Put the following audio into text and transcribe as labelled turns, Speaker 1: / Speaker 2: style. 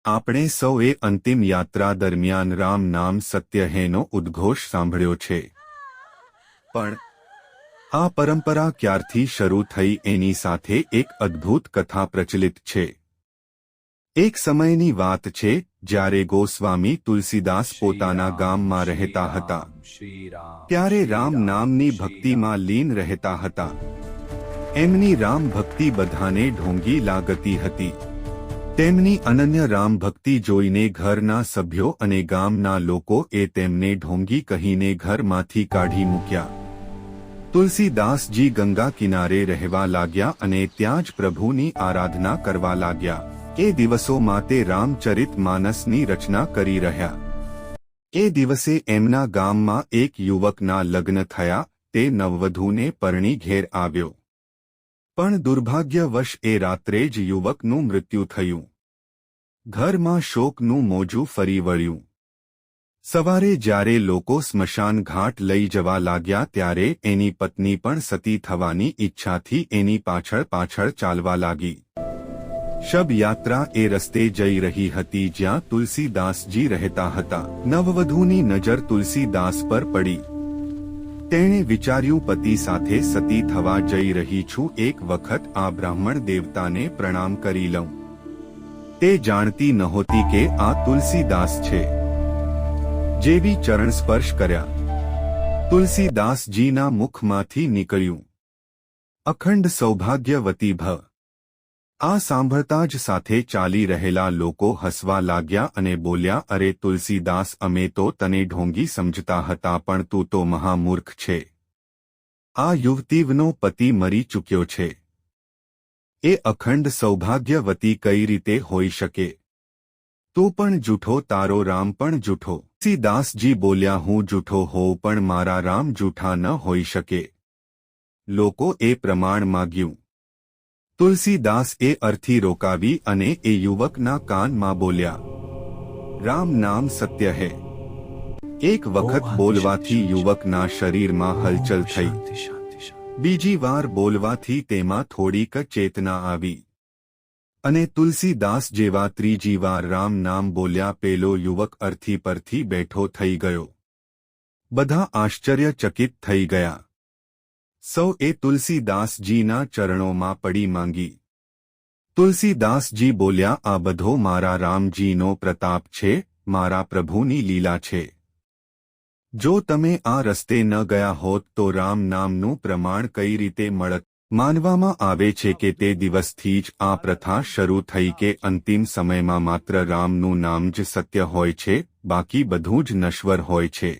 Speaker 1: આપણે સૌએ અંતિમ યાત્રા દરમિયાન રામ નામ સત્ય હૈનો ઉદ્ઘોષ સાંભળ્યો છે, પણ આ પરંપરા ક્યારથી શરૂ થઈ એની સાથે એક અદ્ભુત કથા પ્રચલિત છે। એક સમયની વાત છે જ્યારે ગોસ્વામી તુલસીદાસ પોતાના ગામમાં રહેતા હતા। ત્યારે રામ નામની ભક્તિમાં લીન રહેતા હતા। એમની રામ ભક્તિ બધાને ઢોંગી લાગતી હતી। તેમની અનન્ય રામ ભક્તિ જોઈને ઘરના સભ્યો અને ગામના લોકોએ તેમને ઢોંગી કહીને ઘરમાંથી કાઢી મૂક્યા। તુલસીદાસજી ગંગા કિનારે રહેવા લાગ્યા અને ત્યાં જ પ્રભુની આરાધના કરવા લાગ્યા। એ દિવસોમાં તે રામચરિત માનસની રચના કરી રહ્યા। એ દિવસે એમના ગામમાં એક યુવકના લગ્ન થયા। તે નવવધૂને પરણી ઘેર આવ્યો, પણ દુર્ભાગ્યવશ એ રાત્રે જ યુવકનું મૃત્યુ થયું। ઘરમાં શોકનું મોજું ફરી વળ્યું। સવારે જ્યારે લોકો સ્મશાન ઘાટ લઈ જવા લાગ્યા ત્યારે એની પત્ની પણ સતી થવાની ઈચ્છાથી એની પાછળ પાછળ ચાલવા લાગી। શબયાત્રા એ રસ્તે જઈ રહી હતી જ્યાં તુલસીદાસજી રહેતા હતા। નવવધૂની નજર તુલસીદાસ પર પડી। તેણે વિચાર્યું, પતિ સાથે સતી થવા જઈ રહી છું, એક વખત આ બ્રાહ્મણ દેવતાને પ્રણામ કરી લઉં। તે જાણતી નહોતી કે આ તુલસીદાસ છે। જેવી ચરણ સ્પર્શ કર્યા, તુલસીદાસજીના મુખમાંથી નીકળ્યું, અખંડ સૌભાગ્યવતી ભવ। આ સાંભળતા જ સાથે ચાલી રહેલા લોકો હસવા લાગ્યા અને બોલ્યા, અરે તુલસીદાસ, અમે તો તને ઢોંગી સમજતા હતા, પણ તું તો મહામૂર્ખ છે। આ યુવતીનો પતિ મરી ચૂક્યો છે। એ અખંડ સૌભાગ્યવતી કઈ રીતે હોઈ શકે? તું પણ જૂઠો, તારો રામ પણ જૂઠો। તુલસીદાસજી બોલ્યા, હું જૂઠો હોઉં પણ મારા રામ જૂઠા ન હોઈ શકે। લોકોએ પ્રમાણ માગ્યું। તુલસીદાસ એ અર્થી રોકાવી અને એ યુવકના કાનમાં બોલ્યા, રામ નામ સત્ય હૈ। એક વખત બોલવાથી યુવકના શરીરમાં હલચલ થઈ। બીજી વાર બોલવાથી તેમાં થોડીક ચેતના આવી અને તુલસીદાસ જેવા ત્રીજી વાર રામ નામ બોલ્યા। પેલો યુવક અર્થી પરથી બેઠો થઈ ગયો। બધા આશ્ચર્યચકિત થઈ ગયા। સૌએ તુલસીદાસજીના ચરણોમાં પડી માંગી। તુલસીદાસજી બોલ્યા, આ બધો મારા રામજીનો પ્રતાપ છે, મારા પ્રભુની લીલા છે। જો તમે આ રસ્તે ન ગયા હોત તો રામ નામનું પ્રમાણ કઈ રીતે મળત? માનવામાં આવે છે કે તે દિવસથી જ આ પ્રથા શરૂ થઈ કે અંતિમ સમયમાં માત્ર રામનું નામ જ સત્ય હોય છે, બાકી બધું જ નશ્વર હોય છે।